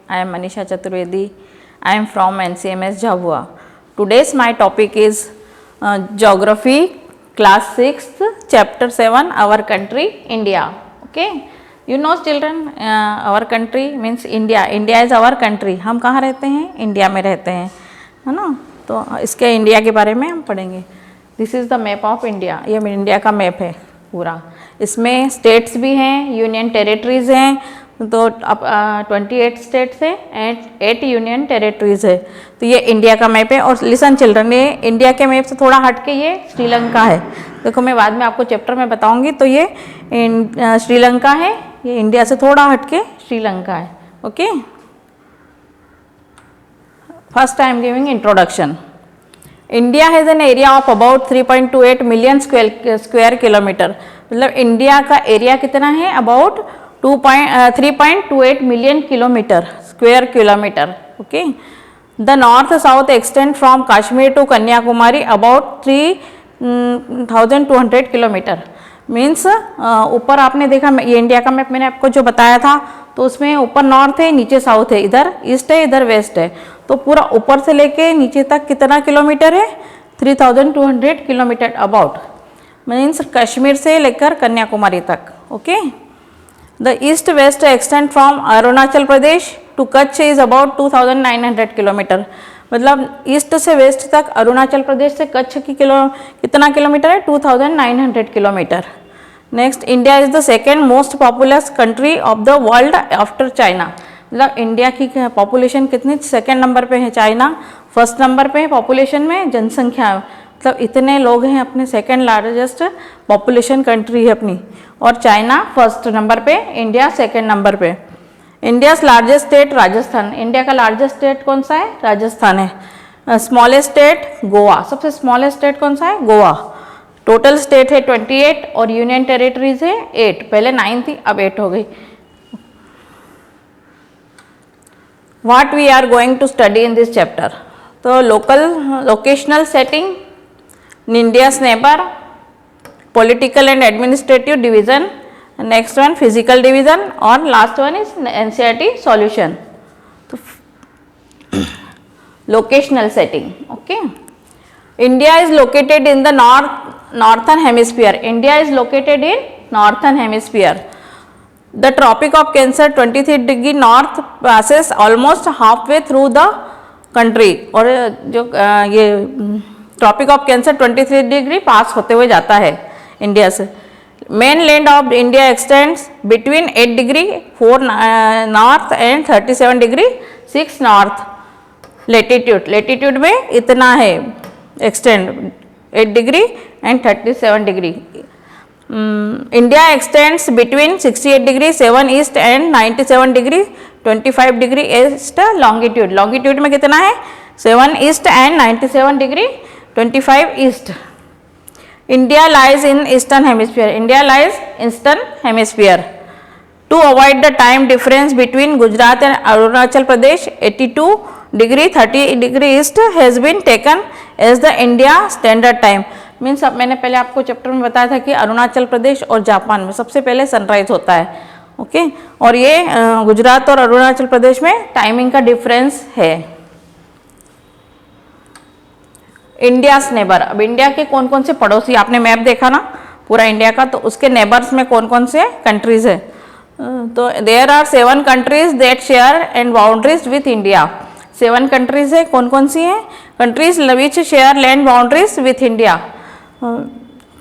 I am Manisha Chaturvedi. I am from NCMS Jhabua. Today's my topic is Geography, Class 6th, Chapter 7, Our Country, India. Okay. You know children, our country means India. India is our country. हम कहाँ रहते हैं? India में रहते हैं, है ना? तो इसके इंडिया के बारे में हम पढ़ेंगे. This is the map of India. ये इंडिया का मैप है पूरा. इसमें स्टेट्स भी हैं, यूनियन टेरिटरीज हैं. तो अब 28 स्टेट्स है एंड 8 यूनियन टेरिटरीज है. तो ये इंडिया का मैप है. और लिसन चिल्ड्रन, ये इंडिया के मैप से थोड़ा हटके ये श्रीलंका है. देखो मैं बाद में आपको चैप्टर में बताऊंगी. तो ये श्रीलंका है, ये इंडिया से थोड़ा हटके श्रीलंका है. Okay, first I am giving introduction. India has an area of about 3.28 million square kilometre. मतलब इंडिया का एरिया कितना है? About 3.28 million kilometre square kilometre. Okay, the north south extend from Kashmir to Kanyakumari about 3,200 kilometre. Means ऊपर आपने देखा, ये India का map मैंने आपको जो बताया था, तो उसमें ऊपर नॉर्थ है, नीचे साउथ है, इधर ईस्ट है, इधर वेस्ट है. तो पूरा ऊपर से लेके नीचे तक कितना किलोमीटर है? 3,200 किलोमीटर अबाउट. मीन्स कश्मीर से लेकर कन्याकुमारी तक. Okay, the east west extend from Arunachal Pradesh to Kutch is about 2,900 kilometre. मतलब ईस्ट से वेस्ट तक अरुणाचल प्रदेश से कच्छ की कितना किलोमीटर है? 2,900 kilometre. Next, India is the second most populous country of the world after China. मतलब इंडिया की पॉपुलेशन कितनी? सेकेंड नंबर पे है चाइना, फर्स्ट नंबर पे है पॉपुलेशन में, जनसंख्या. मतलब इतने लोग हैं, अपने सेकेंड लार्जेस्ट पॉपुलेशन कंट्री है अपनी. और चाइना फर्स्ट नंबर पे, इंडिया सेकेंड नंबर पे. India's largest state Rajasthan. India का लार्जेस्ट स्टेट कौन सा है? राजस्थान है. Smallest state Goa. सबसे स्मॉलेस्ट स्टेट कौन सा है? गोवा. टोटल स्टेट है 28 और यूनियन टेरिटरीज है 8. पहले 9 थी, अब 8 हो गई. What we are going to study in this chapter. तो locational setting, India's neighbour, political and administrative division, next one physical division, और last one is NCERT solution. तो locational setting. Okay, India is located in the northern hemisphere. India is located in northern hemisphere. The Tropic of Cancer 23 degree north passes almost halfway through the country. और जो ये Tropic of Cancer 23 degree पास होते हुए जाता है India से. Main land of India extends between 8 degree 4 north and 37 degree 6 north latitude. Latitude में इतना है extend, 8 degree and 37 degree. India extends between 68 degree 7 east and 97 degree 25 degree east longitude. Longitude में कितना है? 7 east and 97 degree 25 east. India lies in eastern hemisphere. India lies eastern hemisphere. To avoid the time difference between Gujarat and Arunachal Pradesh, 82 degree 30 degree east has been taken as the India standard time. Means अब मैंने पहले आपको chapter में बताया था कि अरुणाचल प्रदेश और Japan में सबसे पहले सनराइज होता है. ओके, और ये गुजरात और अरुणाचल प्रदेश में टाइमिंग का डिफरेंस है. India's neighbour. अब इंडिया के कौन कौन से पड़ोसी, आपने मैप देखा ना पूरा इंडिया का, तो उसके नेबर्स में कौन कौन से कंट्रीज है. तो there are 7 countries that share and boundaries with India. 7 countries है. कौन कौन सी हैं? Countries which share land boundaries with India.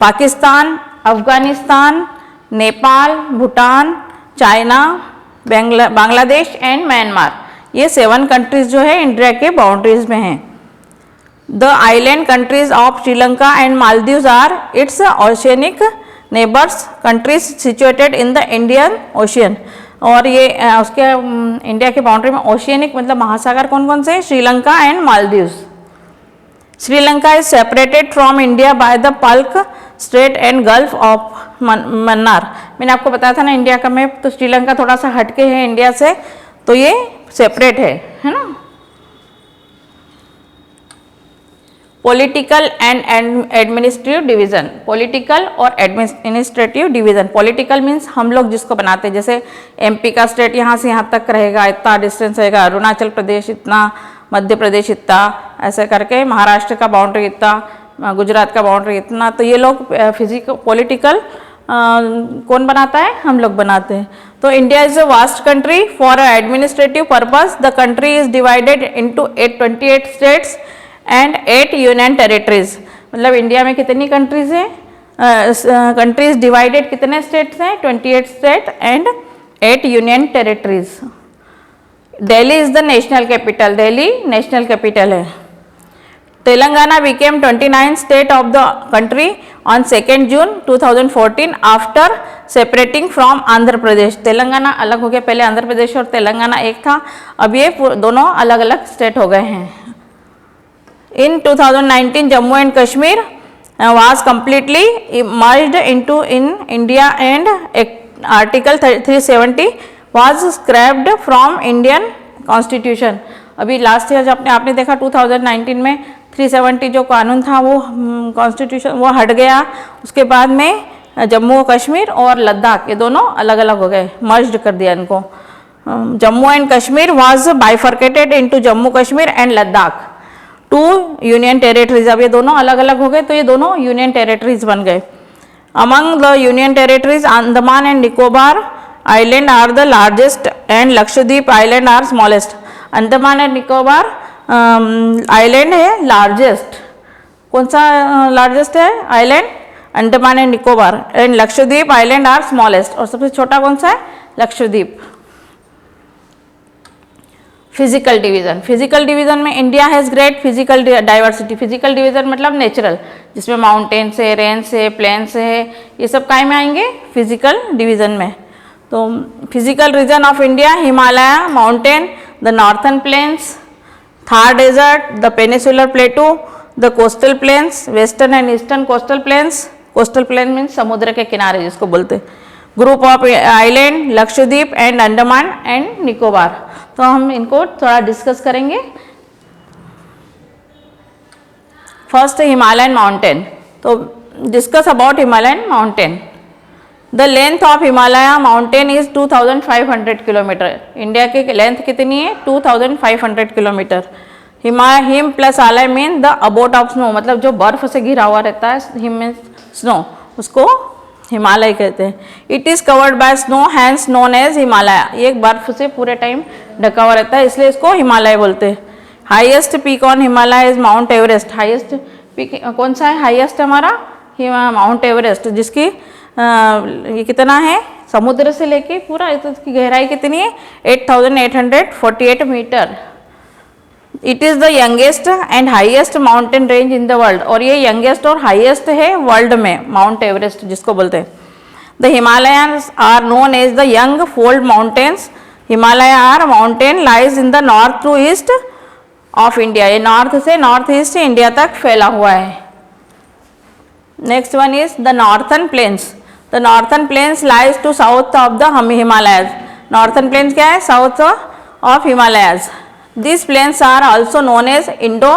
Pakistan, Afghanistan, Nepal, Bhutan, China, Bangladesh and Myanmar. ये 7 कंट्रीज जो है इंडिया के बाउंड्रीज में हैं. The island countries of Sri Lanka and Maldives are its oceanic neighbors countries situated in the Indian Ocean. और ये उसके इंडिया के बाउंड्री में ओशियनिक मतलब महासागर कौन कौन से हैं? Sri Lanka and Maldives. Sri Lanka is separated from India by the पल्क straight and gulf of Mannar. मैंने आपको बताया था ना इंडिया का मैप, तो श्रीलंका थोड़ा सा हटके है इंडिया से, तो ये सेपरेट है ना. Political and administrative division, political और एडमिनिस्ट्रेटिव डिवीजन। पॉलिटिकल मीन्स हम लोग जिसको बनाते हैं, जैसे एमपी का स्टेट यहाँ से यहाँ तक रहेगा, इतना डिस्टेंस रहेगा, अरुणाचल प्रदेश इतना, मध्य प्रदेश इतना, ऐसे करके महाराष्ट्र का बाउंड्री इतना, गुजरात का बाउंड्री इतना। तो ये लोग फिजिकल पॉलिटिकल कौन बनाता है? हम लोग बनाते हैं। तो India is a vast country. For administrative purpose the country is divided into 28 states and 8 union territories. मतलब इंडिया में कितनी कंट्रीज हैं? कंट्रीज डिवाइडेड कितने स्टेट्स हैं? 28 state and 8 union territories. Delhi is the national capital, Delhi national capital है। Telangana became 29th state of the country on 2nd June 2014 after separating from Andhra Pradesh. Telangana अलग हो गया, पहले आंध्र प्रदेश और तेलंगाना एक था, अब ये दोनों अलग अलग स्टेट हो गए हैं। In 2019 Jammu and Kashmir was completely merged into in India and Article 370 was scrapped from Indian Constitution। अभी लास्ट ईयर जब आपने देखा 2019 में 370 जो कानून था वो कॉन्स्टिट्यूशन वो हट गया। उसके बाद में जम्मू कश्मीर और लद्दाख ये दोनों अलग अलग हो गए, मर्ज्ड कर दिया इनको। Jammu and Kashmir was bifurcated into Jammu Kashmir and Ladakh, 2 union territories. अब ये दोनों अलग अलग हो गए तो ये दोनों यूनियन टेरिटरीज बन गए। Among the union territories Andaman and Nicobar island are the largest and Lakshadweep island are smallest. Andaman and Nicobar island है लार्जेस्ट। कौन सा लार्जेस्ट है island? Andaman and Nicobar. And Lakshadweep island are smallest. और सबसे छोटा कौन सा है? Lakshadweep. Physical division, physical division में India has great physical diversity. Physical division मतलब नेचुरल, जिसमें माउंटेन्स है, रेंज है, प्लेन्स है, ये सब काय में आएंगे? फिजिकल डिवीजन में। तो physical region of India, Himalaya mountain, the northern plains, Thar desert, the peninsular plateau, the coastal plains, western and eastern coastal plains. Coastal plain means समुद्र के किनारे जिसको बोलते हैं। Group of island, Lakshadweep and Andaman and Nicobar. तो हम इनको थोड़ा डिस्कस करेंगे। फर्स्ट हिमालयन माउंटेन, तो discuss about Himalayan mountain. The length of Himalaya mountain is 2500 किलोमीटर। इंडिया की लेंथ कितनी है? 2500 किलोमीटर। हिम प्लस आलय mean the abode of snow, मतलब जो बर्फ से घिरा हुआ रहता है, हिम मीन स्नो, उसको हिमालय कहते हैं। It is covered by snow hence known as Himalaya. ये बर्फ से पूरे टाइम ढका हुआ रहता है, इसलिए इसको हिमालय बोलते हैं। Highest peak on Himalaya is mount Everest. Highest peak कौन सा है? हाईएस्ट हमारा माउंट एवरेस्ट, जिसकी ये कितना है? समुद्र से लेके पूरा इसकी गहराई कितनी है? 8848 मीटर। It is the youngest and highest mountain range in the world. और ये यंगेस्ट और हाईएस्ट है वर्ल्ड में, माउंट एवरेस्ट जिसको बोलते हैं। The Himalayas are known as the young fold mountains. Himalaya are mountain lies in the north to east of India. ये north से नॉर्थ ईस्ट इंडिया तक फैला हुआ है। Next one is the northern plains. The northern plains lies to south of the Himalayas. Northern plains क्या है? South of Himalayas. This plains are also known as Indo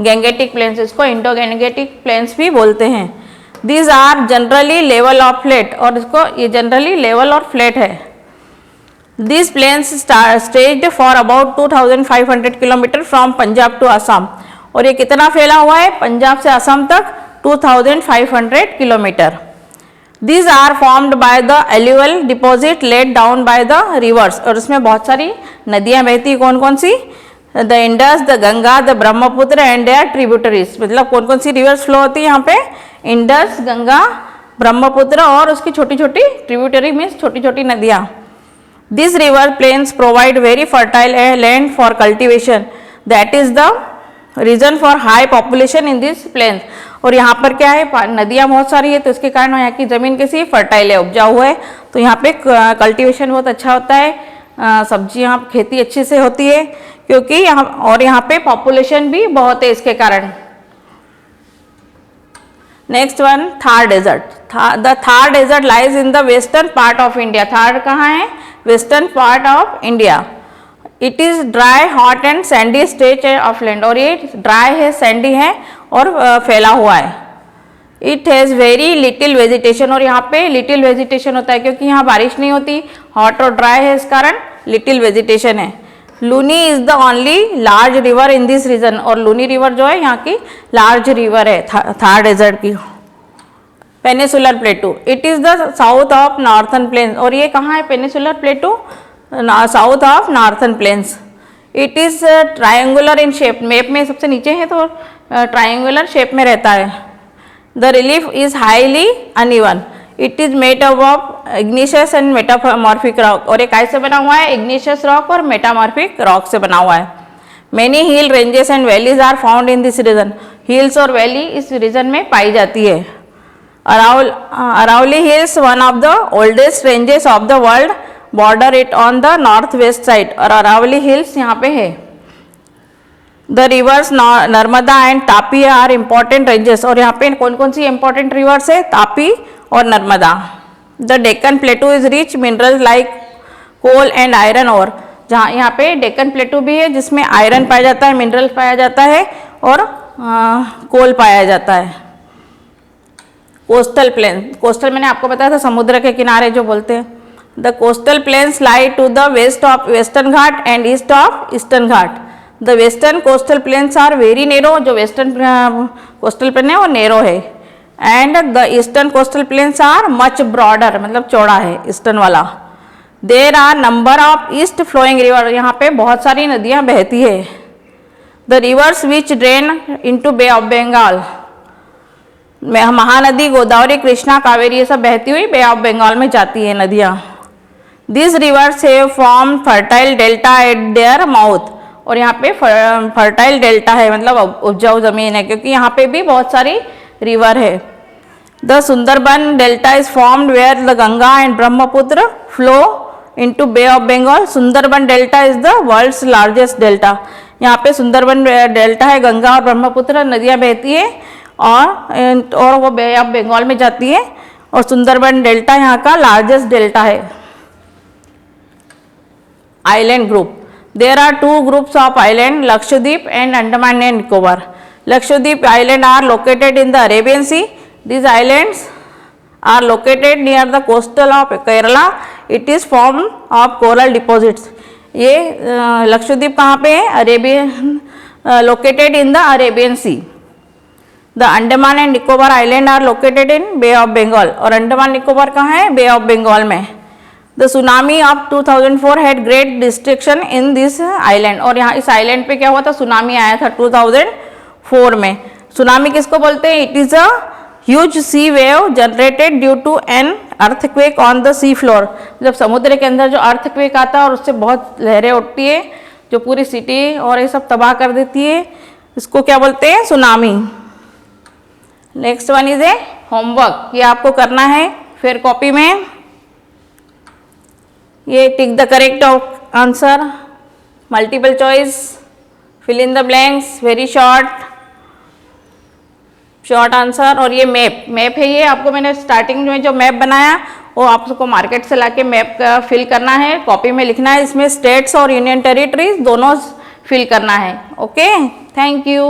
Gangetic plains. इसको Indo Gangetic plains भी बोलते हैं। These are generally level of flat, और इसको ये generally level और फ्लैट है। This plains stretched for about 2500 kilometre from Punjab to Assam. और ये कितना फैला हुआ है? पंजाब से असम तक 2500 kilometre. These are formed by the alluvial deposit laid down by the rivers। और इसमें बहुत सारी नदियाँ बहती, कौन कौन सी? The Indus, the Ganga, the Brahmaputra and their tributaries. मतलब कौन कौन सी रिवर्स फ्लो होती है यहाँ पे? इंडस, गंगा, ब्रह्मपुत्र और उसकी छोटी छोटी ट्रिब्यूटरी मीन्स छोटी छोटी नदियाँ। This river plains provide very fertile land for cultivation, that is the reason for high population in this plains. और यहाँ पर क्या है? नदियाँ बहुत सारी है, तो इसके कारण यहाँ की ज़मीन कैसी फर्टाइल है, उपजाऊ है, तो यहाँ पे कल्टीवेशन बहुत अच्छा होता है, सब्जियाँ खेती अच्छे से होती है, क्योंकि यहाँ पे पॉपुलेशन भी बहुत है इसके कारण। Next one, Thar desert. The Thar desert lies in the western part of India. Thar कहाँ है? Western part of India. It is dry, hot and sandy stretch of land. और ये ड्राई है, सैंडी है और फैला हुआ है। It has very little vegetation, और यहाँ पे लिटिल वेजिटेशन होता है क्योंकि यहाँ बारिश नहीं होती, हॉट और ड्राई है, इस कारण लिटिल वेजिटेशन है। Luni is the only large river in this region, और लूनी रिवर जो है यहाँ की लार्ज रिवर है थार डेजर्ट की। Peninsular plateau, it is the south of northern plains, और ये कहाँ है peninsular plateau? South of northern plains. It is triangular in shape, map में सबसे नीचे है तो ट्रायंगुलर शेप में रहता है। The relief is highly uneven, it is made up of igneous and metamorphic rock, और ये कैसे बना हुआ है? इग्निशियस रॉक और मेटामॉर्फिक रॉक से बना हुआ है। Many hill ranges and valleys are found in this region, hills और वैली इस रीजन में पाई जाती है। Aravali hills, one of the oldest ranges of the world, border it on the north west side, और अरावली हिल्स यहाँ पे है। The rivers Narmada and Tapi are important ranges, और यहाँ पे कौन कौन सी इंपॉर्टेंट रिवर्स है? तापी और Narmada. The Deccan plateau is rich minerals like coal and iron ore, जहाँ यहाँ पे डेक्कन प्लेटू भी है जिसमें आयरन पाया जाता है, मिनरल पाया जाता है और कोल पाया जाता है। कोस्टल प्लेन, कोस्टल मैंने आपको बताया था समुद्र के किनारे जो बोलते हैं। The coastal plains lie to the west of western Ghat and east of eastern Ghat. The western coastal plains are very narrow, जो वेस्टर्न कोस्टल प्लेन है वो नेरो है, and the eastern coastal plains are much broader, मतलब चौड़ा है eastern वाला। There are number of east flowing river, यहाँ पे बहुत सारी नदियाँ बहती है। The rivers which drain into bay of Bengal, Mahanadi Godavari Krishna Kaveri ये सब बहती हुई बे ऑफ बंगाल में जाती है नदियाँ। This reverse have form fertile delta eight their mouth, और यहाँ पे फर्टाइल डेल्टा है, मतलब उपजाऊ जमीन है क्योंकि यहाँ पे भी बहुत सारी रिवर है। The Sundarban delta is formed where the Ganga and Brahmaputra flow into bay of Bengal. Sundarban delta is the world's largest delta, यहाँ पे सुंदरबन डेल्टा है, गंगा और ब्रह्मपुत्र नदियाँ बहती है और वो बे ऑफ बंगाल में जाती है, और सुंदरबन डेल्टा यहाँ का लार्जेस्ट डेल्टा है। Island group, there are two groups of island, Lakshadweep and Andaman and Nicobar. Lakshadweep island are located in the Arabian Sea. These islands are located near the coastal of Kerala. It is formed of coral deposits. ये लक्षद्वीप कहाँ पे है? Arabian, located in the Arabian Sea. The Andaman and Nicobar island are located in Bay of Bengal. और अंडमान निकोबार कहाँ है? Bay of Bengal में। The tsunami of 2004 had great destruction in this island. और यहाँ इस island पे क्या हुआ था? सुनामी आया था 2004 में। सुनामी किसको बोलते हैं? It is a huge sea wave generated due to an earthquake on the sea floor. जब समुद्र के अंदर जो अर्थक्वेक आता है और उससे बहुत लहरें उठती है जो पूरी सिटी और ये सब तबाह कर देती है, इसको क्या बोलते हैं? Tsunami. Next one is a homework, ये आपको करना है फिर कॉपी में। ये tick the correct answer, multiple choice, fill in the blanks, very short answer. और ये मैप है, ये आपको मैंने स्टार्टिंग में जो मैप बनाया वो आपको मार्केट से लाके मैप का फिल करना है, कॉपी में लिखना है। इसमें स्टेट्स और यूनियन टेरिटरीज दोनों फिल करना है। Okay, thank you.